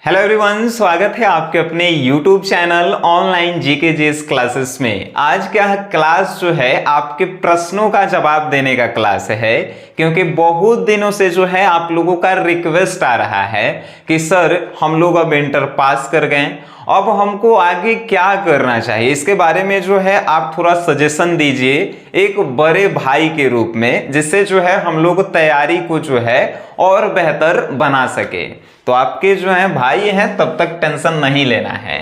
Hello everyone, स्वागत है आपके अपने YouTube channel online GKGS classes में। आज का क्लास जो है आपके प्रश्नों का जवाब देने का क्लास है, क्योंकि बहुत दिनों से जो है आप लोगों का रिक्वेस्ट आ रहा है कि सर हम लोग अब इंटर पास कर गए, अब हमको आगे क्या करना चाहिए, इसके बारे में जो है आप थोड़ा सजेशन दीजिए एक बड़े भाई के रूप में, जिससे जो है हम लोग तैयारी को जो है और बेहतर बना सके। तो आपके जो है भाई हैं तब तक टेंशन नहीं लेना है।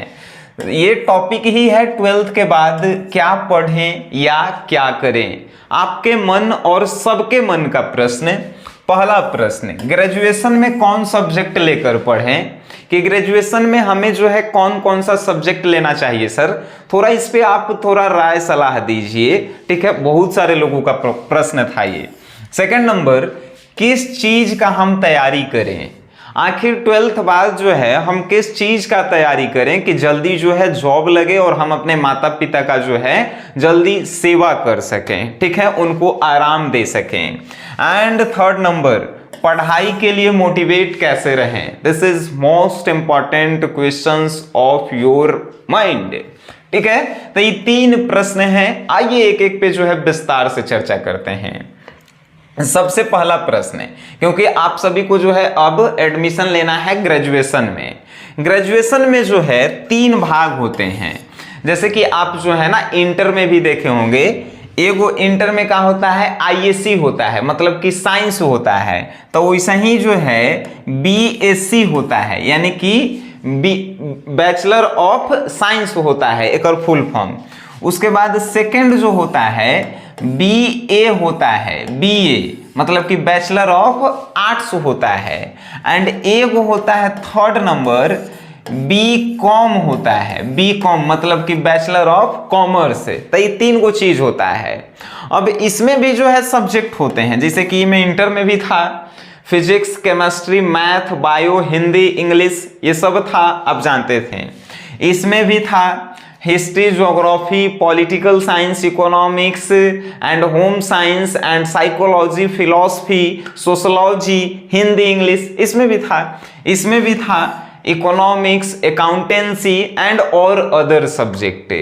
ये टॉपिक ही है 12th के बाद क्या पढ़ें या क्या करें, आपके मन और सबके मन का प्रश्न। पहला प्रश्न, ग्रेजुएशन में कौन सब्जेक्ट लेकर पढ़ें, कि ग्रेजुएशन में हमें जो है कौन कौन सा सब्जेक्ट लेना चाहिए सर, थोड़ा इस पे आप थोड़ा राय सलाह दीजिए। ठीक है, बहुत सारे लोगों का प्रश्न था ये। सेकंड नंबर, किस चीज का हम तैयारी करें, आखिर 12th बाद जो है हम किस चीज का तैयारी करें कि जल्दी जो है जॉब लगे और हम अपने माता पिता का जो है जल्दी सेवा कर सकें, ठीक है, उनको आराम दे सकें। एंड थर्ड नंबर, पढ़ाई के लिए मोटिवेट कैसे रहें, this is most important questions of your mind. ठीक है, तो ये तीन प्रश्न हैं, आइए एक एक पे जो है विस्तार से चर्चा करते हैं। सबसे पहला प्रश्न है, क्योंकि आप सभी को जो है अब एडमिशन लेना है ग्रेजुएशन में। ग्रेजुएशन में जो है तीन भाग होते हैं, जैसे कि आप जो है ना इंटर में भी देखे होंगे, एगो इंटर में क्या होता है, आईएससी होता है, मतलब कि साइंस होता है, तो वैसा ही जो है बीएससी होता है, यानी कि बैचलर ऑफ साइंस होता है एक और फुल फॉर्म। उसके बाद सेकंड जो होता है बीए होता है, बीए मतलब कि बैचलर ऑफ आर्ट्स होता है। एंड एक होता है थर्ड नंबर बी कॉम होता है, बी कॉम मतलब कि बैचलर ऑफ कॉमर्स। तो ये तीन को चीज होता है। अब इसमें भी जो है सब्जेक्ट होते हैं, जैसे कि मैं इंटर में भी था, physics, chemistry, math, bio, Hindi, English, ये सब था, आप जानते थे। इसमें भी था history, geography, political science, economics and home science and psychology, philosophy, sociology, Hindi, English, इसमें भी था। इसमें भी था इकोनॉमिक्स, अकाउंटेंसी एंड और अदर सब्जेक्ट।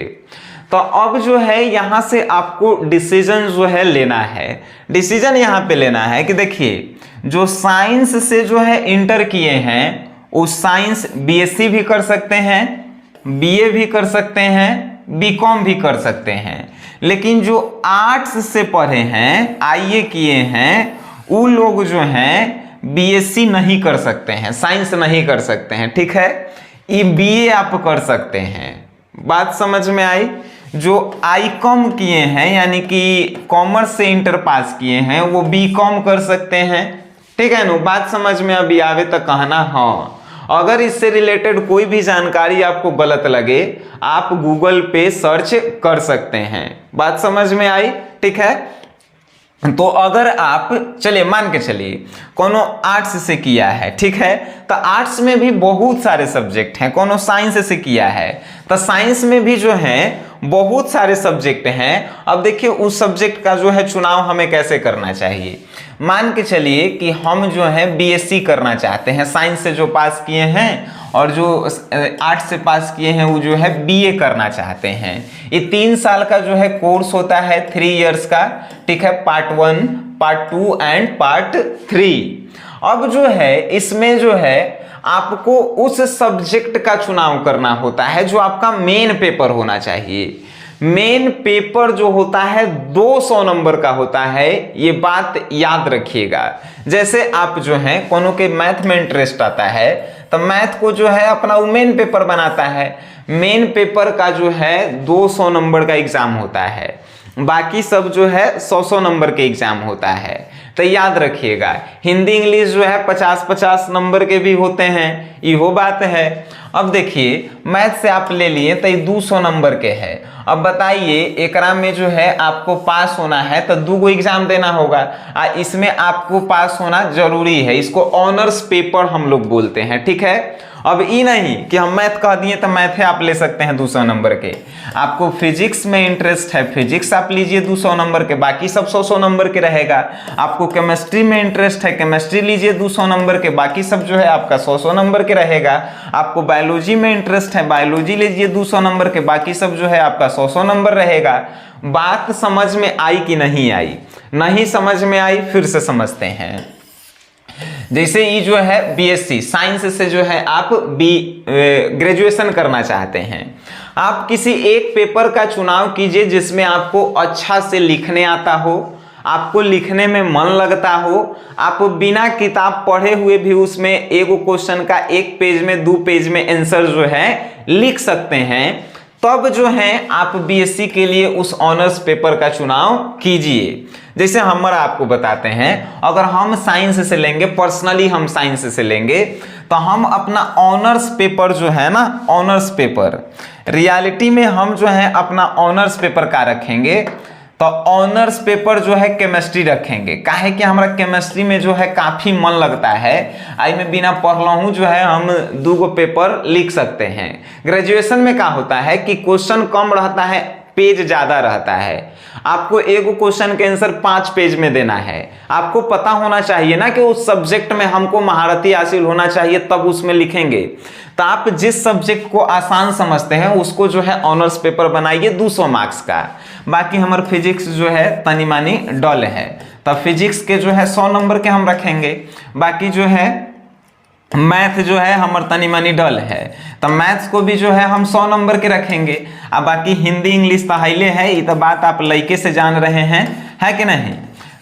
तो अब जो है यहाँ से आपको डिसीजन जो है लेना है। डिसीजन यहाँ पे लेना है कि देखिए, जो साइंस से जो है इंटर किए हैं वो साइंस बीएससी भी कर सकते हैं, बीए भी कर सकते हैं, बीकॉम भी कर सकते हैं। लेकिन जो आर्ट्स से पढ़े हैं, आईए किए हैं, वो लोग जो हैं बीएससी नहीं कर सकते हैं, साइंस नहीं कर सकते हैं। ठीक है, ये बीए आप कर सकते हैं। बात समझ में आई? जो आईकॉम किए हैं यानी कि कॉमर्स से इंटर पास किए हैं, वो बीकॉम कर सकते हैं। ठीक है ना, बात समझ में अभी आवे तो कहना हाँ। अगर इससे रिलेटेड कोई भी जानकारी आपको गलत लगे, आप गूगल पे सर्च कर सकते हैं। बात समझ में आई? ठीक है, तो अगर आप चलिए मान के चलिए कोनो आर्ट्स से किया है, ठीक है, तो आर्ट्स में भी बहुत सारे सब्जेक्ट हैं। कोनो साइंस से किया है तो साइंस में भी जो है बहुत सारे सब्जेक्ट हैं। अब देखिए उस सब्जेक्ट का जो है चुनाव हमें कैसे करना चाहिए। मान के चलिए कि हम जो है बीएससी करना चाहते हैं, साइंस से जो पास किए हैं, और जो आर्ट्स से पास किए हैं वो जो है बीए करना चाहते हैं। ये 3 साल का जो है कोर्स होता है, 3 इयर्स का। ठीक है, पार्ट 1, पार्ट 2 एंड पार्ट 3। अब जो है इसमें जो है आपको उस सब्जेक्ट का चुनाव करना होता है जो आपका मेन पेपर होना चाहिए। मेन पेपर जो होता है 200 नंबर का होता है, ये बात याद रखिएगा। जैसे आप जो है कोनो के मैथ में इंटरेस्ट आता है तो मैथ को जो है अपना वो मेन पेपर बनाता है। मेन पेपर का जो है 200 नंबर का एग्जाम होता है, बाकी सब जो है 100 नंबर के एग्जाम होता है। तो याद रखिएगा, हिंदी इंग्लिश जो है 50-50 नंबर के भी होते हैं, यो बात है। अब देखिए मैथ से आप ले लिए तो ये 200 नंबर के है। अब बताइए एकरा में जो है आपको पास होना है तो 2 एग्जाम देना होगा, इसमें आपको पास होना जरूरी है। इसको ऑनर्स पेपर हम लोग बोलते हैं। ठीक है, अब ये नहीं कि हम मैथ कह दिए तो मैथ है आप ले सकते हैं 200 नंबर के। आपको फिजिक्स में इंटरेस्ट है, फिजिक्स आप लीजिए 200 नंबर के, बाकी सब 100 नंबर के रहेगा। आपको आपको केमिस्ट्री में इंटरेस्ट है, केमिस्ट्री लीजिए 200 नंबर के, बाकी सब जो है आपका 100 नंबर के रहेगा। आपको बायोलॉजी में इंटरेस्ट है, बायोलॉजी लीजिए 200 नंबर के, बाकी सब जो है आपका 100 नंबर रहेगा। बात समझ में आई कि नहीं आई? नहीं समझ में आई, फिर से समझते हैं। जैसे ये जो है बीएससी साइंस से जो है आप ग्रेजुएशन करना चाहते हैं, आप किसी एक पेपर का चुनाव कीजिए जिसमें आपको अच्छा से लिखने आता हो, आपको लिखने में मन लगता हो, आप बिना किताब पढ़े हुए भी उसमें एक क्वेश्चन का 1 पेज में 2 पेज में आंसर जो है लिख सकते हैं। तब जो है आप बीएससी के लिए उस ऑनर्स पेपर का चुनाव कीजिए। जैसे हमारा आपको बताते हैं, अगर हम साइंस से लेंगे, पर्सनली हम साइंस से लेंगे, तो हम अपना ऑनर्स पेपर जो है ना, ऑनर्स पेपर रियलिटी में हम जो है अपना ऑनर्स पेपर का रखेंगे, तो ऑनर्स पेपर जो है केमिस्ट्री रखेंगे। काहे कि हमारा केमिस्ट्री में जो है काफी मन लगता है, आई में बिना पढ़ला हूं जो है हम 2 पेपर लिख सकते हैं। ग्रेजुएशन में क्या होता है कि क्वेश्चन कम रहता है, पेज ज्यादा रहता है। आपको एक क्वेश्चन के आंसर 5 पेज में देना है। आपको पता होना चाहिए ना कि उस सब्जेक्ट में हमको महारती हासिल होना चाहिए, तब उसमें लिखेंगे। तो आप जिस सब्जेक्ट को आसान समझते हैं उसको जो है ऑनर्स पेपर बनाइए 200 मार्क्स का। बाकी हमारे फिजिक्स जो है तनी मानी डल है, तब फिजिक्स के जो है 100 नंबर के हम रखेंगे। बाकी जो है मैथ जो है हमारे तनी मनी डल है, तो मैथ्स को भी जो है हम 100 नंबर के रखेंगे। अब बाकी हिंदी इंग्लिश तो हाईले है, ये तो बात आप लड़के से जान रहे हैं, है कि नहीं?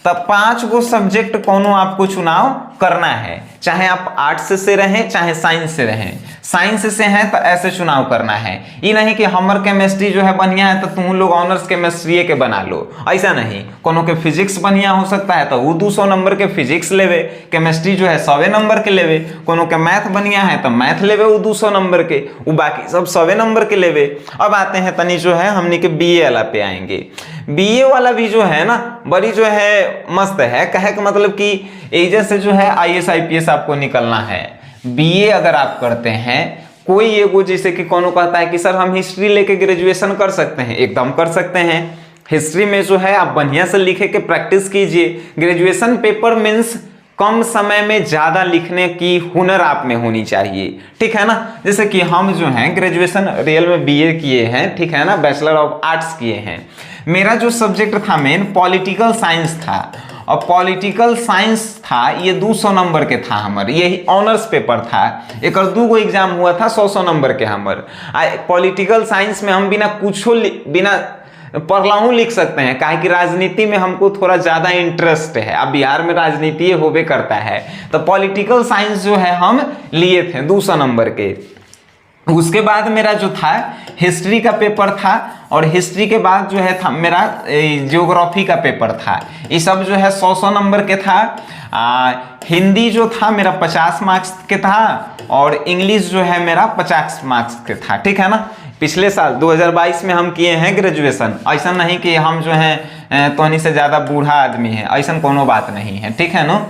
तब 5 गो सब्जेक्ट कोनो आपको चुनाव करना है, चाहे आप आर्ट्स से रहें चाहे साइंस से रहें। साइंस से हैं तो ऐसे चुनाव करना है, ये नहीं कि हमर केमिस्ट्री जो है बढ़िया है तो तुम लोग ऑनर्स केमिस्ट्री के बना लो, ऐसा नहीं। कोनो के फिजिक्स बढ़िया हो सकता है तो वो 200 नंबर के फिजिक्स लेवे, केमिस्ट्री जो है 100 नंबर के लेवे। कोनो के मैथ बढ़िया है तो मैथ लेवे वो 200 नंबर के, वो बाकी सब 100 नंबर के लेवे। अब आते हैं तनी जो है हमने के बीए वाला पे आएंगे। बीए वाला भी जो है ना बड़ी जो है मस्त है, कहे का मतलब कि एजे से जो है आईएएस आईपीएस आपको निकलना है। बीए अगर आप करते हैं, कोई एगो जैसे कि कोनो कहता है कि सर हम हिस्ट्री लेके ग्रेजुएशन कर सकते हैं, एकदम कर सकते हैं। हिस्ट्री में जो है आप बढ़िया से लिखे के प्रैक्टिस कीजिए। ग्रेजुएशन पेपर मीन्स कम समय में ज्यादा लिखने की हुनर आप में होनी चाहिए, ठीक है ना। जैसे कि हम जो हैं ग्रेजुएशन रियल में बीए किए हैं, ठीक है ना, बैचलर ऑफ आर्ट्स किए हैं। मेरा जो सब्जेक्ट था मेन पॉलिटिकल साइंस था, और पॉलिटिकल साइंस था ये 200 नंबर के था हमारे, यही ऑनर्स पेपर था। एक और 2 एग्जाम हुआ था 100 नंबर के हमारे। पॉलिटिकल साइंस में हम बिना कुछो बिना पढ़लाहू लिख सकते हैं, काहे कि राजनीति में हमको थोड़ा ज्यादा इंटरेस्ट है। अब बिहार में राजनीति होबे करता है, तो पॉलिटिकल साइंस जो है हम लिए थे 200 नंबर के। उसके बाद मेरा जो था हिस्ट्री का पेपर था, और हिस्ट्री के बाद जो है था मेरा ज्योग्राफी का पेपर था। ये सब जो है 100 नंबर के था। हिंदी जो था मेरा 50 मार्क्स के था, और इंग्लिश जो है मेरा 50 मार्क्स के था, ठीक है ना। पिछले साल 2022 में हम किए हैं ग्रेजुएशन। ऐसा नहीं कि हम जो है तोनी से ज़्यादा बूढ़ा आदमी है, ऐसा कोनो बात नहीं है, ठीक है ना।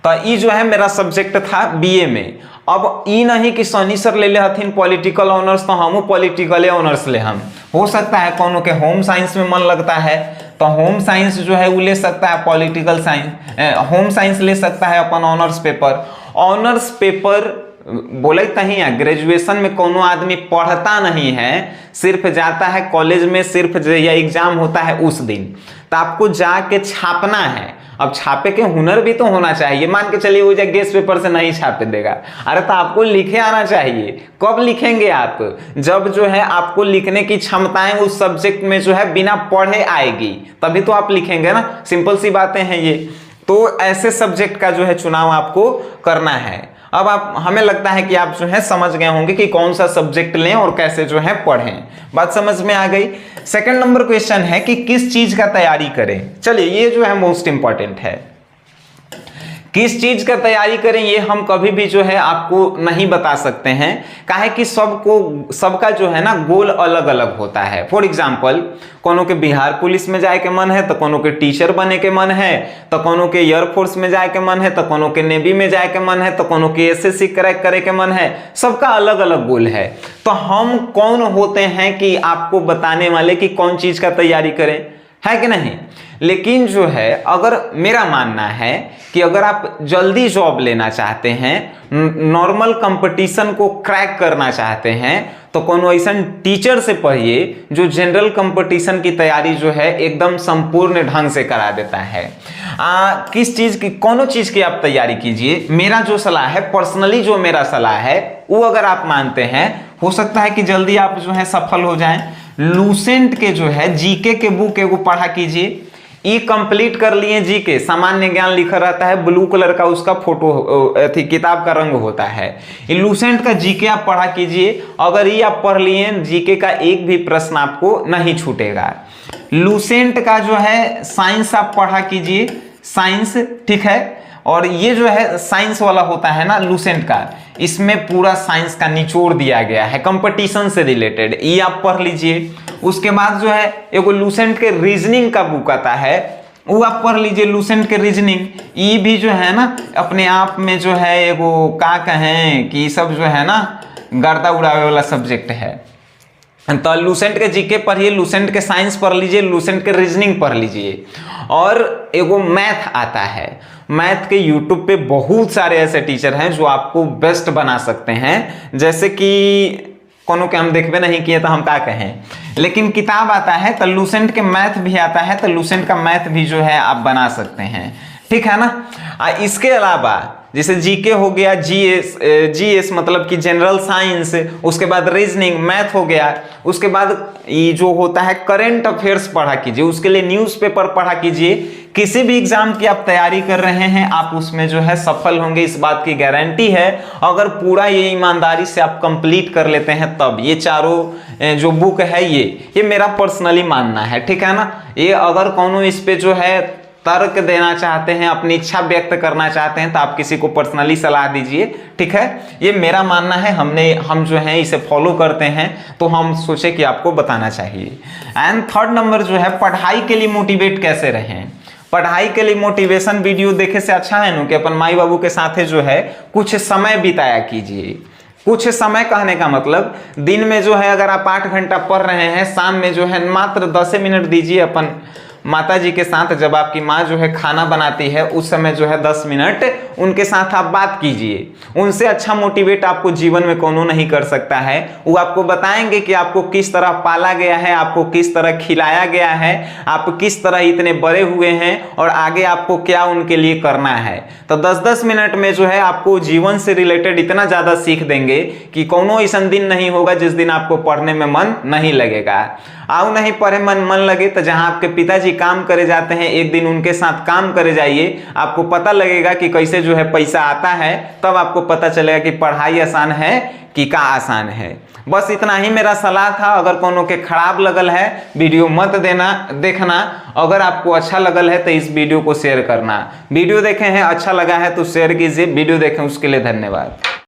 तो ये जो है मेरा सब्जेक्ट था बीए में। अब ये नहीं कि सनी सर ले हथिन पॉलिटिकल ऑनर्स तो हम पॉलिटिकल ऑनर्स ले हम। हो सकता है कोनो के होम साइंस में मन लगता है तो होम साइंस जो है वो ले सकता है, पॉलिटिकल साइंस होम साइंस ले सकता है अपन ऑनर्स पेपर। ऑनर्स पेपर बोले कहीं है ग्रेजुएशन में कोनो आदमी पढ़ता नहीं है, सिर्फ जाता है कॉलेज में, सिर्फ या एग्जाम होता है उस दिन, तो आपको जाके छापना है। अब छापे के हुनर भी तो होना चाहिए। मान के चलिए वो गेस्ट पेपर से नहीं छापे देगा, अरे तो आपको लिखे आना चाहिए। कब लिखेंगे आप? जब जो है आपको लिखने की क्षमताएं उस सब्जेक्ट में जो है बिना पढ़े आएगी, तभी तो आप लिखेंगे ना। सिंपल सी बातें हैं ये। तो ऐसे सब्जेक्ट का जो है चुनाव आपको करना है। अब आप हमें लगता है कि आप जो है समझ गए होंगे कि कौन सा सब्जेक्ट लें और कैसे जो है पढ़ें। बात समझ में आ गई। सेकंड नंबर क्वेश्चन है कि किस चीज का तैयारी करें। चलिए ये जो है मोस्ट इंपॉर्टेंट है, किस चीज का तैयारी करें ये हम कभी भी जो है आपको नहीं बता सकते हैं, काहे कि सबका जो है ना गोल अलग अलग होता है। फॉर एग्जाम्पल कोनो के बिहार पुलिस में जाए के मन है, तो कोनो के टीचर बने के मन है, तो कोनो के एयरफोर्स में जाए के मन है, तो कोनो के नेवी में जाए के मन है, तो कोनो के एसएससी क्रैक करे के मन है। सबका अलग अलग गोल है। तो हम कौन होते हैं कि आपको बताने वाले कि कौन चीज का तैयारी करें, है कि नहीं। लेकिन जो है अगर मेरा मानना है कि अगर आप जल्दी जॉब लेना चाहते हैं, नॉर्मल कंपटीशन को क्रैक करना चाहते हैं, तो कोनो ऐसा टीचर से पढ़िए जो जनरल कंपटीशन की तैयारी जो है एकदम संपूर्ण ढंग से करा देता है। किस चीज़ की, कोनो चीज़ की आप तैयारी कीजिए। मेरा जो सलाह है, पर्सनली जो मेरा सलाह है वो अगर आप मानते हैं, हो सकता है कि जल्दी आप जो है सफल हो जाएं। लूसेंट के जो है जीके के बुक एगो पढ़ा कीजिए। ई कंप्लीट कर लिए जीके, सामान्य ज्ञान लिखा रहता है, ब्लू कलर का उसका फोटो थी, किताब का रंग होता है। ये लूसेंट का जीके आप पढ़ा कीजिए। अगर ये आप पढ़ लिए, जीके का एक भी प्रश्न आपको नहीं छूटेगा। लूसेंट का जो है साइंस आप पढ़ा कीजिए, साइंस, ठीक है। और ये जो है साइंस वाला होता है ना लूसेंट का, इसमें पूरा साइंस का निचोड़ दिया गया है कंपटीशन से रिलेटेड, ये आप पढ़ लीजिए। उसके बाद जो है एगो लूसेंट के रीजनिंग का बुक आता है, वो आप पढ़ लीजिए, लूसेंट के रीजनिंग। ये भी जो है ना अपने आप में जो है एगो का कहें कि सब जो है ना गर्दा उड़ावे वाला सब्जेक्ट है। तो लूसेंट के जीके पढ़िए, लूसेंट के साइंस पढ़ लीजिए, लूसेंट के रीजनिंग पढ़ लीजिए। और एगो मैथ आता है, मैथ के यूट्यूब पे बहुत सारे ऐसे टीचर हैं जो आपको बेस्ट बना सकते हैं। जैसे कि कोनो के हम देखबे नहीं किए तो हम क्या कहें, लेकिन किताब आता है तो लूसेंट के मैथ भी आता है, तो लूसेंट का मैथ भी जो है आप बना सकते हैं, ठीक है ना। इसके अलावा जैसे जीके हो गया, जीएस मतलब कि जनरल साइंस, उसके बाद रीजनिंग, मैथ हो गया। उसके बाद ये जो होता है करंट अफेयर्स पढ़ा कीजिए, उसके लिए न्यूज़पेपर पढ़ा कीजिए। किसी भी एग्जाम की आप तैयारी कर रहे हैं, आप उसमें जो है सफल होंगे, इस बात की गारंटी है। अगर पूरा ये ईमानदारी से आप कंप्लीट कर लेते हैं तब। ये चारों जो बुक है ये मेरा पर्सनली मानना है, ठीक है ना। ये अगर कोनो इस पे जो है तर्क देना चाहते हैं, अपनी इच्छा व्यक्त करना चाहते हैं, तो आप किसी को पर्सनली सलाह दीजिए, ठीक है। ये मेरा मानना है, हम जो है इसे फॉलो करते हैं, तो हम सोचे कि आपको बताना चाहिए। एंड थर्ड नंबर जो है, पढ़ाई के लिए मोटिवेट कैसे रहें। पढ़ाई के लिए मोटिवेशन वीडियो देखे से अच्छा है ना कि अपन माई बाबू के साथ जो है कुछ समय बिताया कीजिए। कुछ समय कहने का मतलब, दिन में जो है अगर आप 8 घंटा पढ़ रहे हैं, शाम में जो है मात्र 10 मिनट दीजिए अपन माता जी के साथ। जब आपकी माँ जो है खाना बनाती है उस समय जो है 10 मिनट उनके साथ आप बात कीजिए। उनसे अच्छा मोटिवेट आपको जीवन में कोनो नहीं कर सकता है। वो आपको बताएंगे कि आपको किस तरह पाला गया है, आपको किस तरह खिलाया गया है, आप किस तरह इतने बड़े हुए हैं और आगे आपको क्या उनके लिए करना है। तो 10-10 मिनट में जो है आपको जीवन से रिलेटेड इतना ज़्यादा सीख देंगे कि कोनो ऐसा दिन नहीं होगा जिस दिन आपको पढ़ने में मन नहीं लगेगा। आओ नहीं पढ़े मन लगे तो जहां आपके पिताजी काम करे जाते हैं, एक दिन उनके साथ काम करे जाइए, आपको पता लगेगा कि कैसे जो है पैसा आता है। तब आपको पता चलेगा कि पढ़ाई आसान है कि का आसान है। बस इतना ही मेरा सलाह था। अगर कोनो के खराब लगल है वीडियो मत देखना। अगर आपको अच्छा लगल है तो इस वीडियो को शेयर करना। वीडियो देखे हैं अच्छा लगा है तो शेयर कीजिए। वीडियो देखें उसके लिए धन्यवाद।